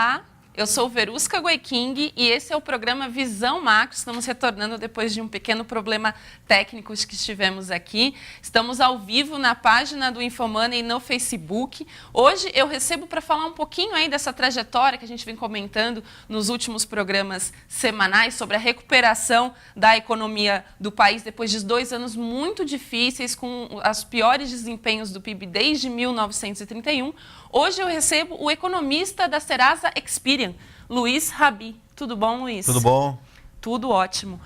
Olá, eu sou Verusca Goiking e esse é o programa Visão Macro. Estamos retornando depois de um pequeno problema técnico que estivemos aqui. Estamos ao vivo na página do Infomoney no Facebook. Hoje eu recebo para falar um pouquinho aí dessa trajetória que a gente vem comentando nos últimos programas semanais sobre a recuperação da economia do país depois de 2 anos muito difíceis, com os piores desempenhos do PIB desde 1931. Hoje eu recebo o economista da Serasa Experian, Luiz Rabi. Tudo bom, Luiz? Tudo bom? Tudo ótimo.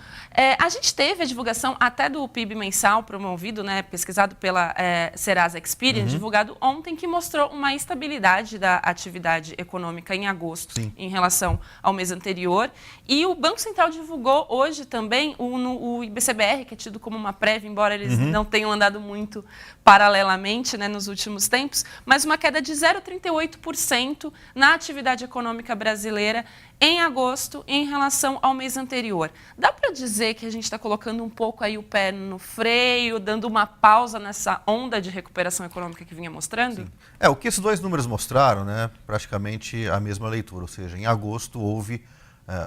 A gente teve a divulgação até do PIB mensal promovido, pesquisado pela Serasa Experian, divulgado ontem, que mostrou uma estabilidade da atividade econômica em agosto, Sim, em relação ao mês anterior. E o Banco Central divulgou hoje também o IBCBR, que é tido como uma prévia, embora eles não tenham andado muito paralelamente, nos últimos tempos, mas uma queda de 0,38% na atividade econômica brasileira em agosto em relação ao mês anterior. Dá para dizer que a gente está colocando um pouco aí o pé no freio, dando uma pausa nessa onda de recuperação econômica que vinha mostrando? sim. O que esses dois números mostraram, praticamente a mesma leitura, ou seja, em agosto houve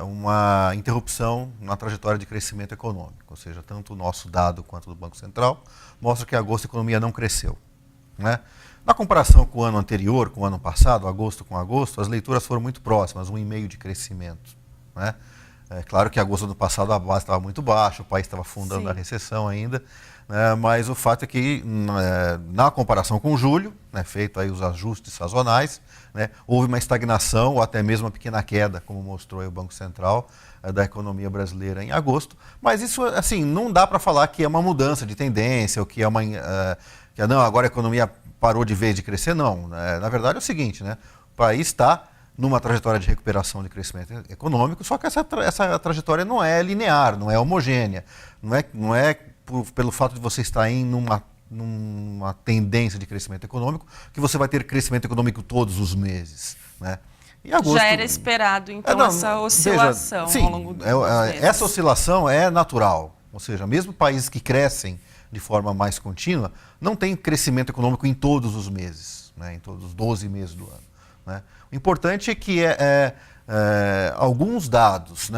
uma interrupção na trajetória de crescimento econômico, ou seja, tanto o nosso dado quanto do Banco Central mostra que em agosto a economia não cresceu, Na comparação com o ano anterior, com o ano passado, agosto com agosto, as leituras foram muito próximas, 1,5% de crescimento. É claro que agosto do ano passado a base estava muito baixa, o país estava afundando na recessão ainda, mas o fato é que, na comparação com julho, feito aí os ajustes sazonais, houve uma estagnação ou até mesmo uma pequena queda, como mostrou aí o Banco Central, da economia brasileira em agosto. Mas isso, assim, não dá para falar que é uma mudança de tendência ou que é uma... não, agora a economia parou de vez de crescer, não. Na verdade é o seguinte, o país está numa trajetória de recuperação de crescimento econômico, só que essa trajetória não é linear, não é homogênea, não é pelo fato de você estar numa tendência de crescimento econômico que você vai ter crescimento econômico todos os meses. E agosto, já era esperado, então, essa oscilação veja, sim, ao longo dos meses. Essa oscilação é natural, ou seja, mesmo países que crescem de forma mais contínua, não tem crescimento econômico em todos os meses, em todos os 12 meses do ano. O importante é que alguns dados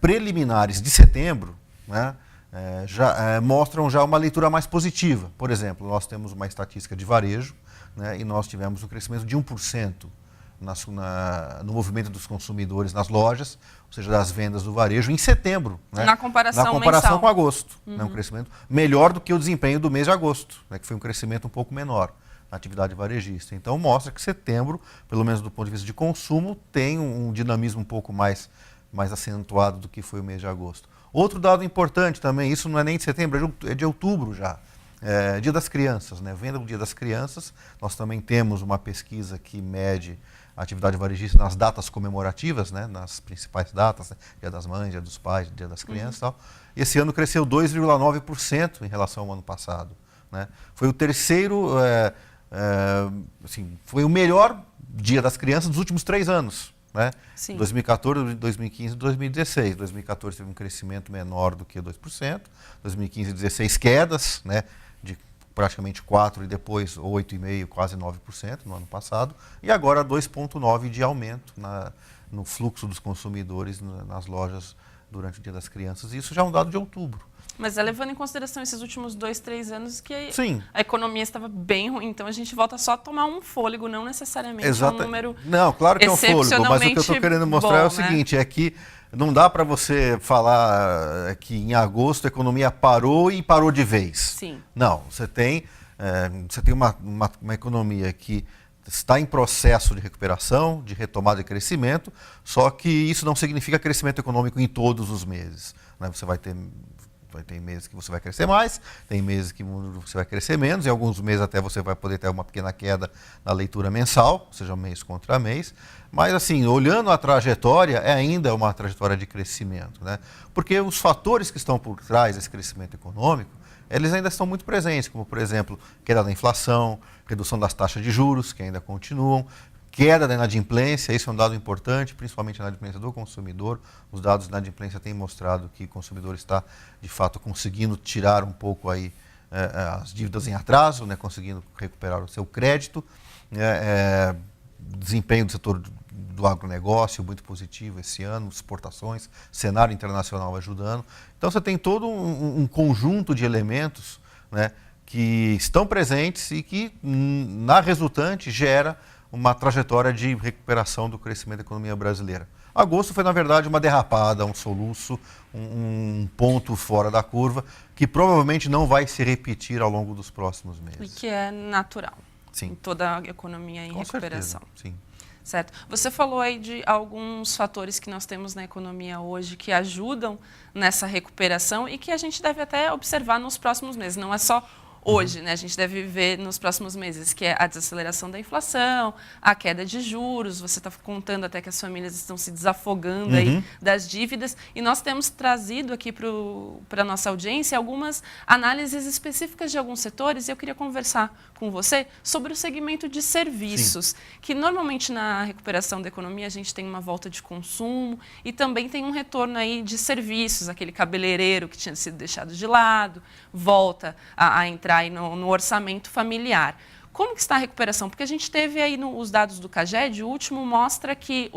preliminares de setembro já mostram já uma leitura mais positiva. Por exemplo, nós temos uma estatística de varejo e nós tivemos um crescimento de 1% no movimento dos consumidores nas lojas, ou seja, das vendas do varejo, em setembro. Na comparação mensal. Com agosto. Um crescimento melhor do que o desempenho do mês de agosto, que foi um crescimento um pouco menor na atividade varejista. Então, mostra que setembro, pelo menos do ponto de vista de consumo, tem um dinamismo um pouco mais acentuado do que foi o mês de agosto. Outro dado importante também, isso não é nem de setembro, é de outubro já. Dia das Crianças, venda do Dia das Crianças. Nós também temos uma pesquisa que mede a atividade varejista nas datas comemorativas, nas principais datas, Dia das Mães, Dia dos Pais, Dia das Crianças e tal. Esse ano cresceu 2,9% em relação ao ano passado. Foi o terceiro, foi o melhor Dia das Crianças dos últimos 3 anos. 2014, 2015 e 2016. 2014 teve um crescimento menor do que 2%, 2015 e 2016 quedas, de praticamente 4% e depois 8,5%, quase 9% no ano passado, e agora 2,9% de aumento no fluxo dos consumidores nas lojas durante o Dia das Crianças. E isso já é um dado de outubro. Mas levando em consideração esses últimos 2, 3 anos que Sim. a economia estava bem ruim, então a gente volta só a tomar um fôlego, não necessariamente um número Não, claro que é um fôlego, mas o que eu estou querendo mostrar é o seguinte, é que não dá para você falar que em agosto a economia parou e parou de vez. Sim. Não, você tem uma economia que está em processo de recuperação, de retomada de crescimento, só que isso não significa crescimento econômico em todos os meses. Você vai ter meses que você vai crescer mais, tem meses que você vai crescer menos, em alguns meses até você vai poder ter uma pequena queda na leitura mensal, ou seja, mês contra mês, mas assim, olhando a trajetória, é ainda uma trajetória de crescimento, porque os fatores que estão por trás desse crescimento econômico, eles ainda estão muito presentes, como por exemplo, queda da inflação, redução das taxas de juros, que ainda continuam, queda da inadimplência, isso é um dado importante, principalmente a inadimplência do consumidor. Os dados da inadimplência têm mostrado que o consumidor está, de fato, conseguindo tirar um pouco aí, as dívidas em atraso, conseguindo recuperar o seu crédito. desempenho do setor do agronegócio muito positivo esse ano, exportações, cenário internacional ajudando. Então você tem todo um conjunto de elementos, né, que estão presentes e que, na resultante, gera uma trajetória de recuperação do crescimento da economia brasileira. Agosto foi, na verdade, uma derrapada, um soluço, um ponto fora da curva, que provavelmente não vai se repetir ao longo dos próximos meses. E que é natural. Sim. Em toda a economia em Com recuperação. certeza, sim. Certo. Você falou aí de alguns fatores que nós temos na economia hoje que ajudam nessa recuperação e que a gente deve até observar nos próximos meses. Não é só hoje, né? A gente deve ver nos próximos meses, que é a desaceleração da inflação, a queda de juros. Você está contando até que as famílias estão se desafogando aí das dívidas. E nós temos trazido aqui para a nossa audiência algumas análises específicas de alguns setores. E eu queria conversar com você sobre o segmento de serviços, sim, que normalmente na recuperação da economia a gente tem uma volta de consumo e também tem um retorno aí de serviços, aquele cabeleireiro que tinha sido deixado de lado, volta a entrar aí no orçamento familiar. Como que está a recuperação? Porque a gente teve aí os dados do CAGED, o último mostra que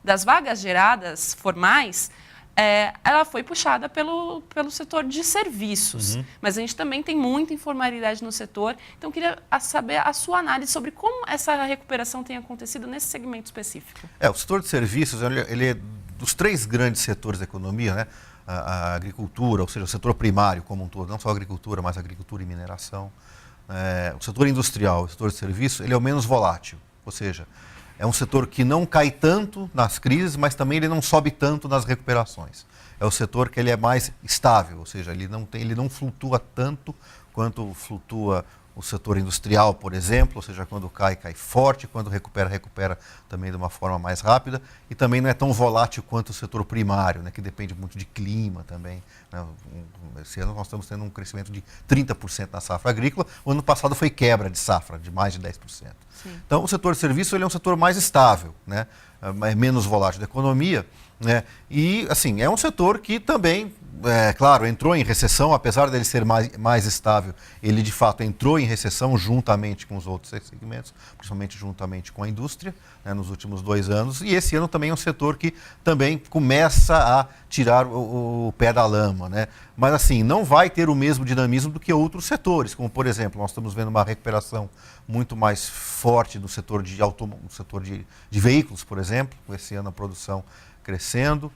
das vagas geradas formais, ela foi puxada pelo setor de serviços. Mas a gente também tem muita informalidade no setor. Então, eu queria saber a sua análise sobre como essa recuperação tem acontecido nesse segmento específico. O setor de serviços, ele é dos três grandes setores da economia, né? A agricultura, ou seja, o setor primário como um todo, não só a agricultura, mas a agricultura e mineração. O setor industrial, o setor de serviços, ele é o menos volátil, ou seja, é um setor que não cai tanto nas crises, mas também ele não sobe tanto nas recuperações. É o setor que ele é mais estável, ou seja, ele não flutua tanto quanto flutua o setor industrial, por exemplo, ou seja, quando cai, cai forte, quando recupera também de uma forma mais rápida, e também não é tão volátil quanto o setor primário, né, que depende muito de clima também. Né. Esse ano nós estamos tendo um crescimento de 30% na safra agrícola, o ano passado foi quebra de safra, de mais de 10%. Sim. Então, o setor de serviço ele é um setor mais estável, né, é menos volátil da economia, né, e assim, é um setor que também, claro, entrou em recessão, apesar dele ser mais estável, ele de fato entrou em recessão juntamente com os outros segmentos, principalmente juntamente com a indústria, né, nos últimos 2 anos, e esse ano também é um setor que também começa a tirar o pé da lama, né? Mas assim, não vai ter o mesmo dinamismo do que outros setores, como por exemplo, nós estamos vendo uma recuperação muito mais forte do setor de veículos, por exemplo, esse ano a produção crescendo,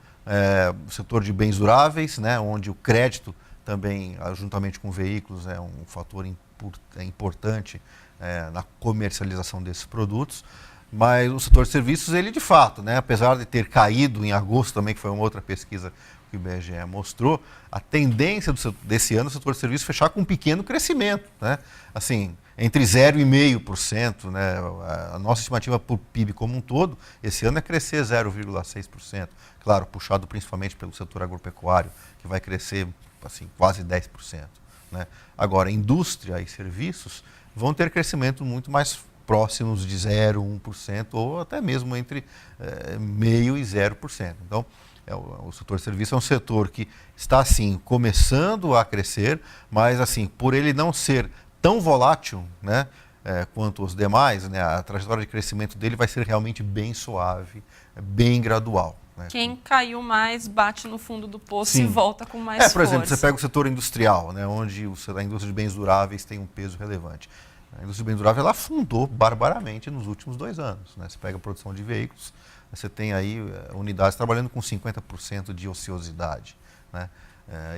o setor de bens duráveis, né, onde o crédito também, juntamente com veículos, é um fator importante na comercialização desses produtos. Mas o setor de serviços, ele de fato, né, apesar de ter caído em agosto também, que foi uma outra pesquisa que o IBGE mostrou, a tendência desse ano do setor de serviços fechar com um pequeno crescimento, né? Assim, entre 0,5%, né? A nossa estimativa para o PIB como um todo, esse ano é crescer 0,6%. Claro, puxado principalmente pelo setor agropecuário, que vai crescer assim, quase 10%. Né? Agora, indústria e serviços vão ter crescimento muito mais próximos de 0, 1%, ou até mesmo entre 0,5% e 0%. Então, o setor de serviço é um setor que está, assim, começando a crescer, mas, assim, por ele não ser tão volátil, né, quanto os demais, né, a trajetória de crescimento dele vai ser realmente bem suave, bem gradual. Né? Quem caiu mais bate no fundo do poço, sim, e volta com mais força. Por exemplo, você pega o setor industrial, né, onde a indústria de bens duráveis tem um peso relevante. A indústria de bens duráveis ela afundou barbaramente nos últimos 2 anos. Né? Você pega a produção de veículos, você tem aí unidades trabalhando com 50% de ociosidade. Né?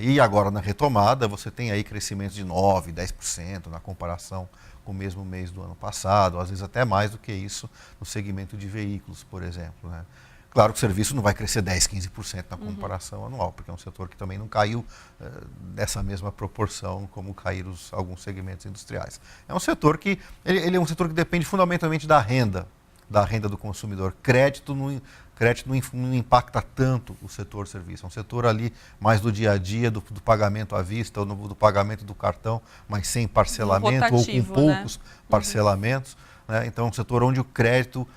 E agora, na retomada, você tem aí crescimento de 9%, 10% na comparação com o mesmo mês do ano passado, às vezes até mais do que isso no segmento de veículos, por exemplo. Né? Claro que o serviço não vai crescer 10%, 15% na comparação anual, porque é um setor que também não caiu dessa mesma proporção como caíram alguns segmentos industriais. É um setor que ele é um setor que depende fundamentalmente da renda do consumidor. Crédito não impacta tanto o setor de serviço. É um setor ali mais do dia a dia, do pagamento à vista, ou do pagamento do cartão, mas sem parcelamento ou com poucos, né, parcelamentos. Né? Então é um setor onde o crédito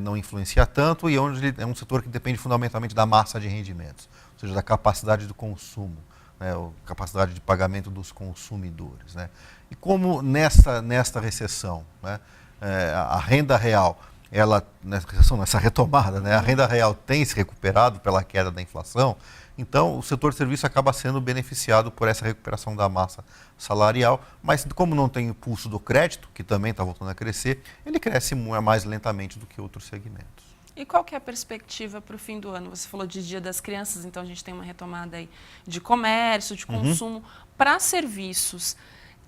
não influencia tanto e onde ele é um setor que depende fundamentalmente da massa de rendimentos, ou seja, da capacidade do consumo, né, ou capacidade de pagamento dos consumidores. Né? E como nesta recessão, né, a renda real nessa retomada, né, a renda real tem se recuperado pela queda da inflação, então o setor de serviços acaba sendo beneficiado por essa recuperação da massa salarial, mas como não tem impulso do crédito, que também está voltando a crescer, ele cresce mais lentamente do que outros segmentos. E qual que é a perspectiva para o fim do ano? Você falou de Dia das Crianças, então a gente tem uma retomada aí de comércio, de consumo. Para serviços,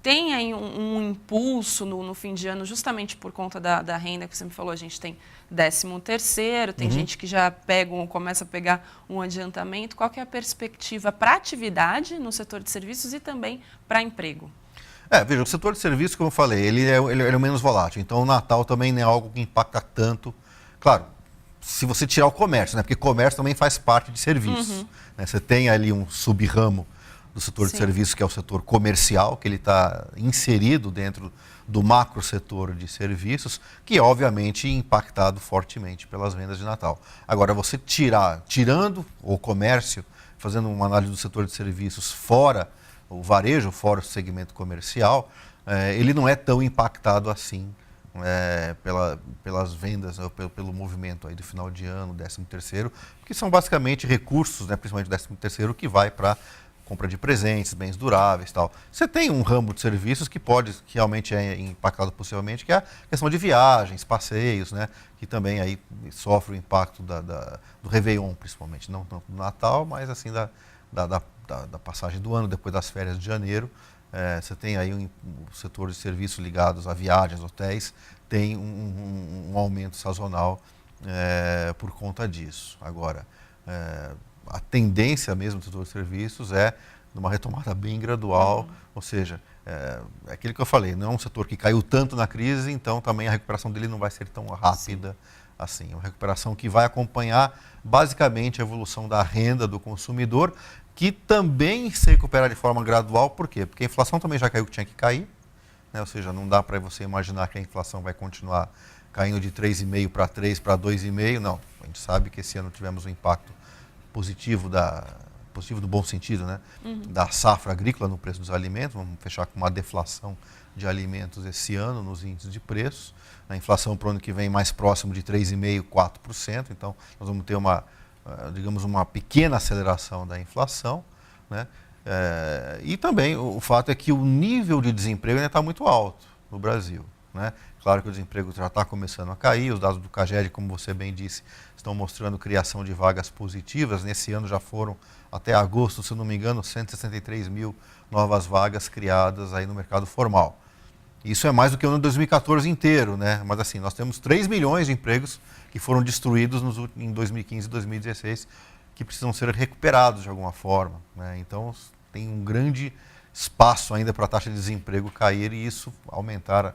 tem aí um impulso no fim de ano, justamente por conta da renda que você me falou? A gente tem 13º, tem gente que já começa a pegar um adiantamento. Qual que é a perspectiva para atividade no setor de serviços e também para emprego? Veja, o setor de serviços, como eu falei, ele é o menos volátil. Então, o Natal também não é algo que impacta tanto. Claro, se você tirar o comércio, né? Porque comércio também faz parte de serviços. Né? Você tem ali um sub-ramo do setor de serviços, que é o setor comercial, que ele está inserido dentro do macro setor de serviços, que é obviamente impactado fortemente pelas vendas de Natal. Agora, você tirando o comércio, fazendo uma análise do setor de serviços fora o varejo, fora o segmento comercial, ele não é tão impactado assim pelas vendas, pelo movimento aí do final de ano, 13º, que são basicamente recursos, né, principalmente o 13º, que vai para compra de presentes, bens duráveis e tal. Você tem um ramo de serviços que realmente é impactado possivelmente, que é a questão de viagens, passeios, né, que também aí sofre o impacto do Réveillon, principalmente, não tanto do Natal, mas assim da passagem do ano, depois das férias de janeiro. Você tem aí o setor de serviços ligados a viagens, hotéis, tem um aumento sazonal por conta disso. Agora, a tendência mesmo do setor de serviços é de uma retomada bem gradual, ou seja, é aquilo que eu falei, não é um setor que caiu tanto na crise, então também a recuperação dele não vai ser tão rápida assim. É uma recuperação que vai acompanhar basicamente a evolução da renda do consumidor, que também se recupera de forma gradual. Por quê? Porque a inflação também já caiu o que tinha que cair, né? Ou seja, não dá para você imaginar que a inflação vai continuar caindo de 3,5 para 3 para 2,5, não. A gente sabe que esse ano tivemos um impacto positivo do bom sentido, né? Da safra agrícola no preço dos alimentos. Vamos fechar com uma deflação de alimentos esse ano nos índices de preços. A inflação para o ano que vem mais próximo de 3,5%, 4%. Então, nós vamos ter uma pequena aceleração da inflação, né? E também o fato é que o nível de desemprego ainda está muito alto no Brasil, né? Claro que o desemprego já está começando a cair, os dados do CAGED, como você bem disse, estão mostrando criação de vagas positivas. Nesse ano já foram, até agosto, se não me engano, 163 mil novas vagas criadas aí no mercado formal. Isso é mais do que o ano de 2014 inteiro, né? Mas assim, nós temos 3 milhões de empregos que foram destruídos em 2015 e 2016, que precisam ser recuperados de alguma forma, né? Então, tem um grande espaço ainda para a taxa de desemprego cair e isso aumentar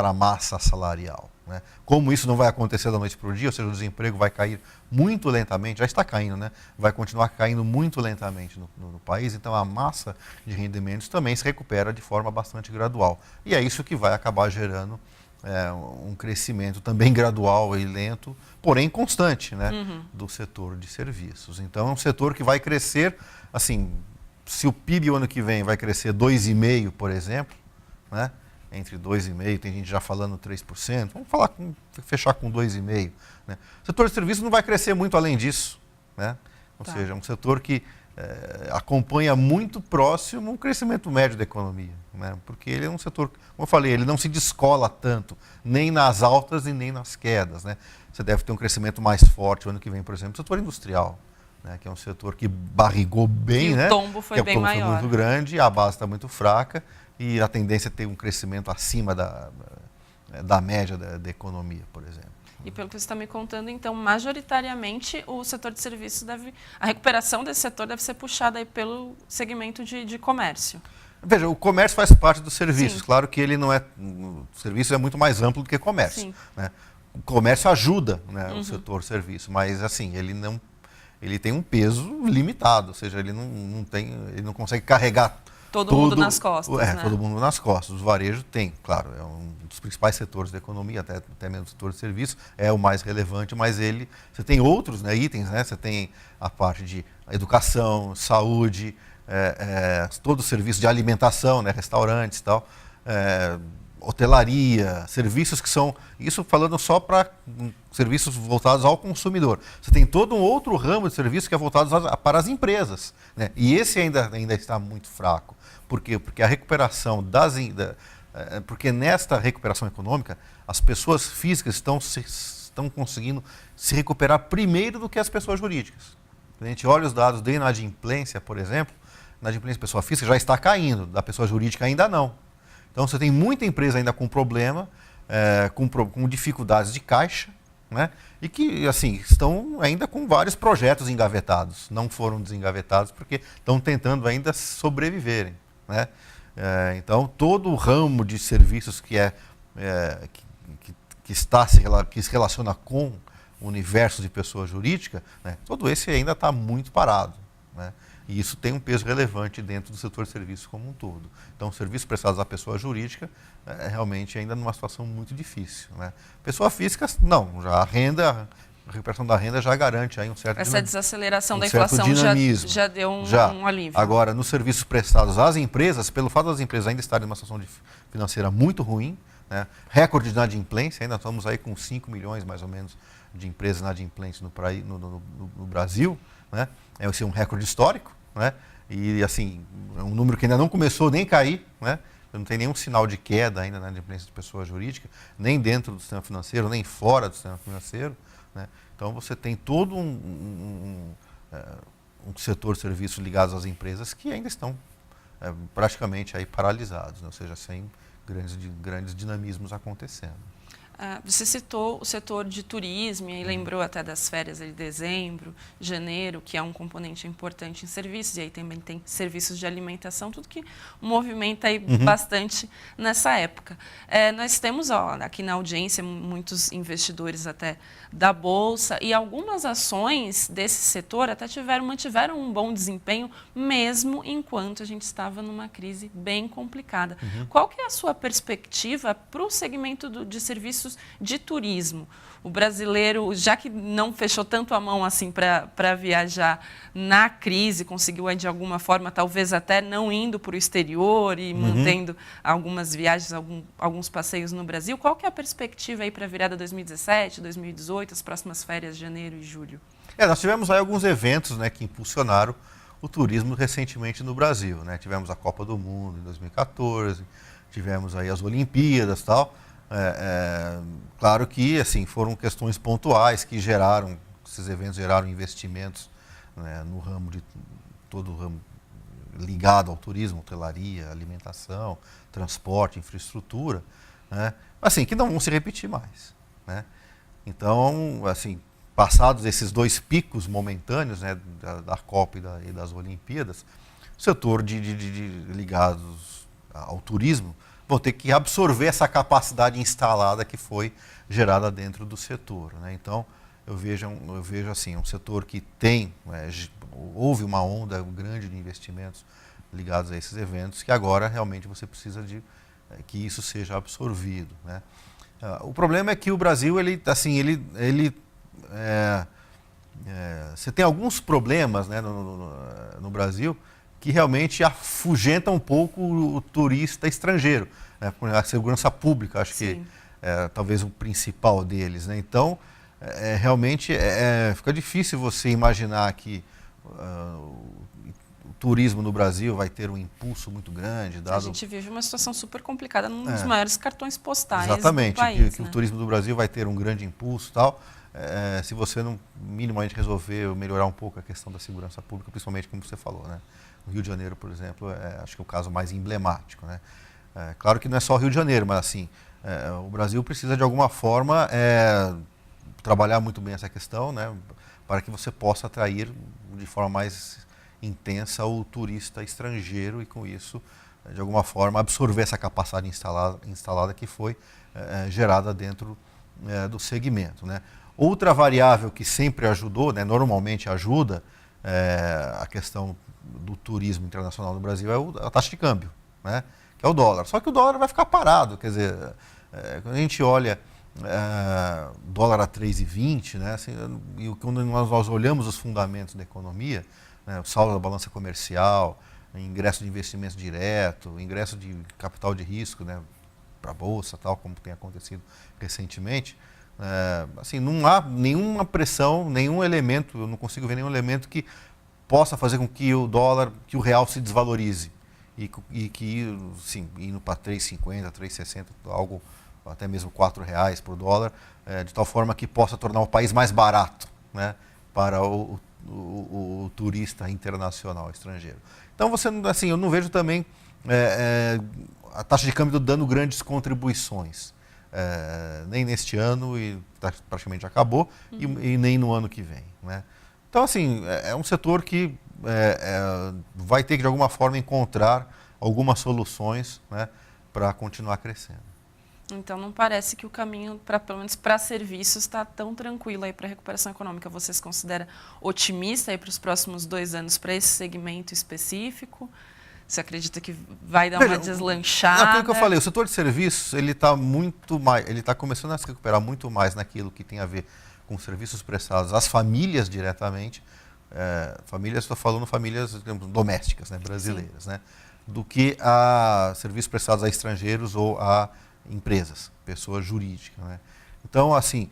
a massa salarial, né? Como isso não vai acontecer da noite para o dia, ou seja, o desemprego vai cair muito lentamente, já está caindo, né? Vai continuar caindo muito lentamente no país, então a massa de rendimentos também se recupera de forma bastante gradual. E é isso que vai acabar gerando um crescimento também gradual e lento, porém constante, né? Do setor de serviços. Então é um setor que vai crescer, assim, se o PIB o ano que vem vai crescer 2,5%, por exemplo, né? Entre 2,5%, tem gente já falando 3%, fechar com 2,5%. Né? O setor de serviços não vai crescer muito além disso, né? Ou seja, é um setor que acompanha muito próximo o crescimento médio da economia, né? Porque ele é um setor, como eu falei, ele não se descola tanto, nem nas altas e nem nas quedas, né? Você deve ter um crescimento mais forte o ano que vem, por exemplo, o setor industrial, né? Que é um setor que barrigou bem, né? O tombo foi bem maior. Foi muito grande, a base está muito fraca, e a tendência é ter um crescimento acima da média da economia, por exemplo. E pelo que você está me contando, então, majoritariamente, o setor de serviços a recuperação desse setor deve ser puxada aí pelo segmento de comércio. Veja, o comércio faz parte dos serviços. Sim. Claro que ele não é... O serviço é muito mais amplo do que comércio. Sim. Né? O comércio ajuda, né, o setor serviço, mas assim, ele tem um peso limitado, ou seja, ele não consegue carregar todo mundo nas costas, né? Todo mundo nas costas. O varejo tem, claro, é um dos principais setores da economia, até mesmo o setor de serviços, é o mais relevante, mas você tem outros, né, itens, né? Você tem a parte de educação, saúde, todo o serviço de alimentação, né, restaurantes e tal. hotelaria, serviços que são, isso falando só para serviços voltados ao consumidor. Você tem todo um outro ramo de serviços que é voltado para as empresas, né? E esse ainda está muito fraco. Por quê? Porque a recuperação porque nesta recuperação econômica, as pessoas físicas estão conseguindo se recuperar primeiro do que as pessoas jurídicas. Quando a gente olha os dados de inadimplência, por exemplo, a inadimplência da pessoa física já está caindo, da pessoa jurídica ainda não. Então você tem muita empresa ainda com problema, com dificuldades de caixa, né? E que assim, estão ainda com vários projetos engavetados. Não foram desengavetados porque estão tentando ainda sobreviverem, né? Então todo o ramo de serviços que se relaciona com o universo de pessoa jurídica, né, todo esse ainda está muito parado, né? E isso tem um peso relevante dentro do setor de serviços como um todo. Então, serviços prestados à pessoa jurídica realmente ainda numa situação muito difícil, né? Pessoa física, não, já a recuperação da renda já garante aí um certo Essa desaceleração da certo inflação dinamismo. já deu um alívio. Agora, nos serviços prestados às empresas, pelo fato das empresas ainda estarem numa situação financeira muito ruim, né, recorde de inadimplência, ainda estamos aí com 5 milhões mais ou menos de empresas inadimplentes no Brasil, né? Esse é um recorde histórico, né? E assim, é um número que ainda não começou nem a cair, né? Não tem nenhum sinal de queda ainda na inadimplência de pessoa jurídica, nem dentro do sistema financeiro, nem fora do sistema financeiro, né? Então você tem todo um setor de serviços ligados às empresas que ainda estão praticamente aí paralisados, né? Ou seja, sem grandes dinamismos acontecendo. Você citou o setor de turismo e lembrou até das férias de dezembro, janeiro, que é um componente importante em serviços, e aí também tem serviços de alimentação, tudo que movimenta aí bastante nessa época. Nós temos aqui na audiência muitos investidores até da Bolsa, e algumas ações desse setor até mantiveram um bom desempenho, mesmo enquanto a gente estava numa crise bem complicada. Qual que é a sua perspectiva para o segmento de serviços de turismo? O brasileiro, já que não fechou tanto a mão assim para viajar na crise, conseguiu de alguma forma, talvez até não indo para o exterior e mantendo algumas viagens, alguns passeios no Brasil. Qual que é a perspectiva aí para a virada 2017, 2018, as próximas férias de janeiro e julho? Nós tivemos aí alguns eventos, né, que impulsionaram o turismo recentemente no Brasil, né? Tivemos a Copa do Mundo em 2014, tivemos aí as Olimpíadas e tal. Claro que assim, foram questões pontuais que esses eventos geraram investimentos, né, no ramo todo o ramo ligado ao turismo, hotelaria, alimentação, transporte, infraestrutura, né, assim, que não vão se repetir mais, né? Então, assim, passados esses dois picos momentâneos, né, da Copa e das Olimpíadas, o setor ligados ao turismo vão ter que absorver essa capacidade instalada que foi gerada dentro do setor, né? Então, eu vejo assim, um setor que houve uma onda grande de investimentos ligados a esses eventos, que agora realmente você precisa que isso seja absorvido, né? O problema é que o Brasil, você tem alguns problemas, né, no Brasil, que realmente afugenta um pouco o turista estrangeiro, né? A segurança pública, acho que talvez o principal deles, né? Então, realmente fica difícil você imaginar que o turismo no Brasil vai ter um impulso muito grande. A gente vive uma situação super complicada num dos maiores cartões postais do país. Exatamente, que o turismo do Brasil vai ter um grande impulso e tal. Se você não minimamente resolver melhorar um pouco a questão da segurança pública, principalmente como você falou, né? No Rio de Janeiro, por exemplo, acho que é o caso mais emblemático, né? Claro que não é só o Rio de Janeiro, mas assim, o Brasil precisa de alguma forma trabalhar muito bem essa questão, né, para que você possa atrair de forma mais intensa o turista estrangeiro e com isso, de alguma forma, absorver essa capacidade instalada que foi gerada dentro do segmento, né? Outra variável que sempre ajudou, né, normalmente ajuda a questão do turismo internacional no Brasil é a taxa de câmbio, né, que é o dólar. Só que o dólar vai ficar parado, quer dizer, quando a gente olha dólar a 3,20, né, assim, e quando nós olhamos os fundamentos da economia, né, o saldo da balança comercial, ingresso de investimento direto, ingresso de capital de risco, né, para a Bolsa, tal, como tem acontecido recentemente, assim, não há nenhuma pressão, nenhum elemento, eu não consigo ver nenhum elemento que possa fazer com que o dólar, que o real se desvalorize e que, sim, indo para 3,50, 3,60, algo, até mesmo R$ 4 por dólar, de tal forma que possa tornar o país mais barato, né, para o turista internacional, estrangeiro. Então, assim, eu não vejo também a taxa de câmbio dando grandes contribuições, nem neste ano, e praticamente já acabou, e nem no ano que vem, né? Então, assim, é um setor que vai ter que, de alguma forma, encontrar algumas soluções, né, para continuar crescendo. Então, não parece que o caminho, pelo menos para serviços, está tão tranquilo aí para a recuperação econômica. Você se considera otimista aí para os próximos 2 anos para esse segmento específico? Você acredita que vai dar uma deslanchada? Aquilo que eu falei, o setor de serviços, ele está começando a se recuperar muito mais naquilo que tem a ver com serviços prestados às famílias diretamente, famílias, estou falando famílias, digamos, domésticas, né, brasileiras, né, do que a serviços prestados a estrangeiros ou a empresas, pessoas jurídicas, né? Então, assim,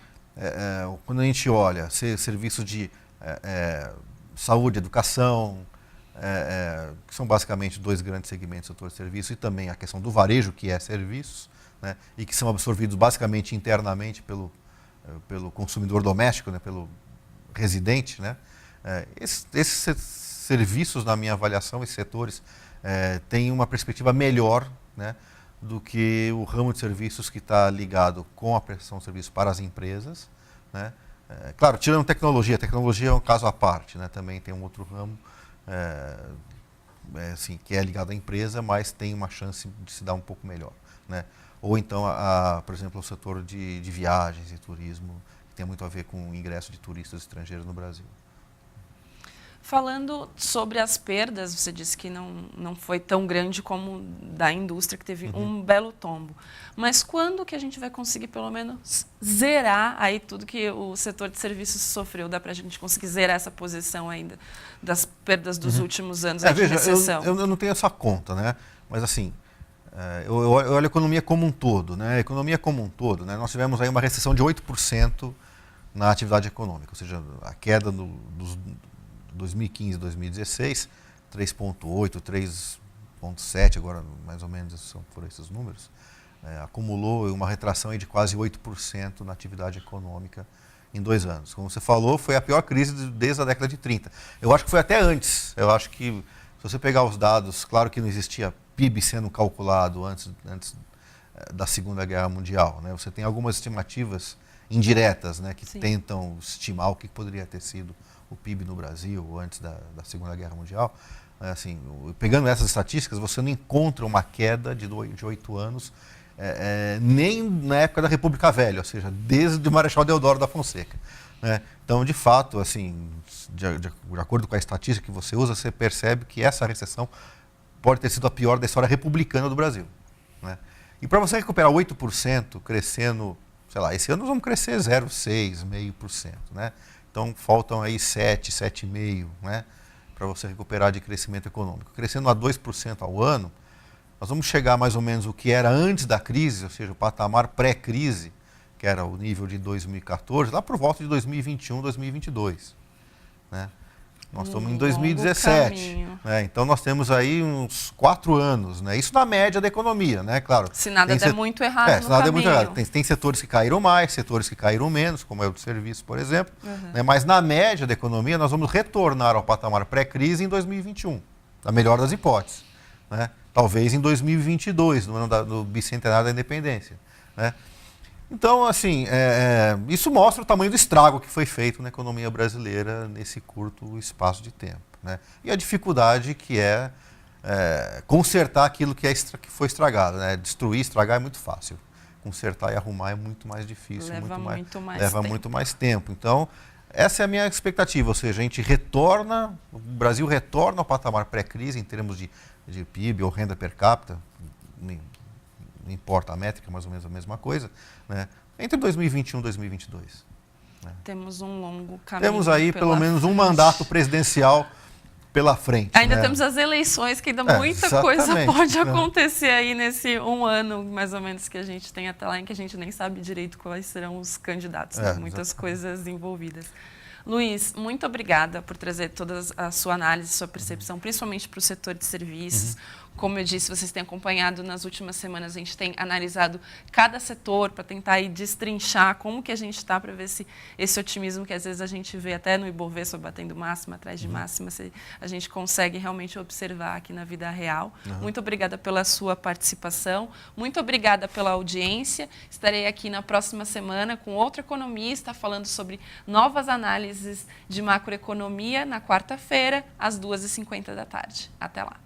quando a gente olha serviços de saúde, educação, que são basicamente 2 grandes segmentos do setor de serviços, e também a questão do varejo, que é serviços, né, e que são absorvidos basicamente internamente pelo consumidor doméstico, né, pelo residente, né? Esses serviços, na minha avaliação, esses setores têm uma perspectiva melhor, né, do que o ramo de serviços que está ligado com a prestação de serviços para as empresas, né? Claro, tirando tecnologia é um caso à parte, né? Também tem um outro ramo assim, que é ligado à empresa, mas tem uma chance de se dar um pouco melhor, né? Ou então, por exemplo, o setor de viagens e turismo, que tem muito a ver com o ingresso de turistas estrangeiros no Brasil. Falando sobre as perdas, você disse que não foi tão grande como da indústria, que teve um belo tombo. Mas quando que a gente vai conseguir, pelo menos, zerar aí tudo que o setor de serviços sofreu? Dá para a gente conseguir zerar essa posição ainda das perdas dos últimos anos de recessão? Eu não tenho essa conta, né? Mas, assim, eu olho a economia como um todo, né? A economia como um todo, né? Nós tivemos aí uma recessão de 8% na atividade econômica, ou seja, a queda dos 2015 e 2016, 3,8%, 3,7%, agora mais ou menos foram esses números, acumulou uma retração aí de quase 8% na atividade econômica em 2 anos. Como você falou, foi a pior crise desde a década de 30. Eu acho que foi até antes. Eu acho que, se você pegar os dados, claro que não existia PIB sendo calculado antes da Segunda Guerra Mundial, né? Você tem algumas estimativas indiretas, né, que tentam estimar o que poderia ter sido o PIB no Brasil antes da Segunda Guerra Mundial. Assim, pegando essas estatísticas, você não encontra uma queda de 8 anos, nem na época da República Velha, ou seja, desde o Marechal Deodoro da Fonseca, né? Então, de fato, assim, de acordo com a estatística que você usa, você percebe que essa recessão pode ter sido a pior da história republicana do Brasil, né? E para você recuperar 8%, crescendo, sei lá, esse ano nós vamos crescer 0,6%, 0,5%, né? Então, faltam aí 7,5%, né, para você recuperar de crescimento econômico. Crescendo a 2% ao ano, nós vamos chegar mais ou menos o que era antes da crise, ou seja, o patamar pré-crise, que era o nível de 2014, lá por volta de 2021, 2022. Né? Nós estamos em 2017. Né? Então, nós temos aí uns 4 anos. Né? Isso na média da economia, né? Claro. Se nada der muito errado se nada der muito errado. Tem setores que caíram mais, setores que caíram menos, como é o de serviço, por exemplo. Né? Mas na média da economia, nós vamos retornar ao patamar pré-crise em 2021, na melhor das hipóteses. Né? Talvez em 2022, no ano do bicentenário da independência. Né? Então, assim, isso mostra o tamanho do estrago que foi feito na economia brasileira nesse curto espaço de tempo. Né? E a dificuldade que é consertar aquilo que foi estragado. Né? Destruir, estragar é muito fácil. Consertar e arrumar é muito mais difícil. Leva muito mais tempo. Então, essa é a minha expectativa. Ou seja, o Brasil retorna ao patamar pré-crise em termos de PIB ou renda per capita, não importa a métrica, mais ou menos a mesma coisa, né? Entre 2021 e 2022. Né? Temos um longo caminho. Temos aí pelo menos um mandato presidencial pela frente. Ainda né? temos as eleições, que ainda muita coisa pode acontecer aí nesse um ano, mais ou menos, que a gente tem até lá, em que a gente nem sabe direito quais serão os candidatos. Né? Muitas coisas envolvidas. Luiz, muito obrigada por trazer toda a sua análise, sua percepção, principalmente para o setor de serviços. Como eu disse, vocês têm acompanhado nas últimas semanas, a gente tem analisado cada setor para tentar aí destrinchar como que a gente está, para ver se esse otimismo que às vezes a gente vê até no Ibovespa batendo máxima atrás de máxima, se a gente consegue realmente observar aqui na vida real. Muito obrigada pela sua participação, muito obrigada pela audiência. Estarei aqui na próxima semana com outro economista falando sobre novas análises de macroeconomia na quarta-feira, às 2h50 da tarde. Até lá.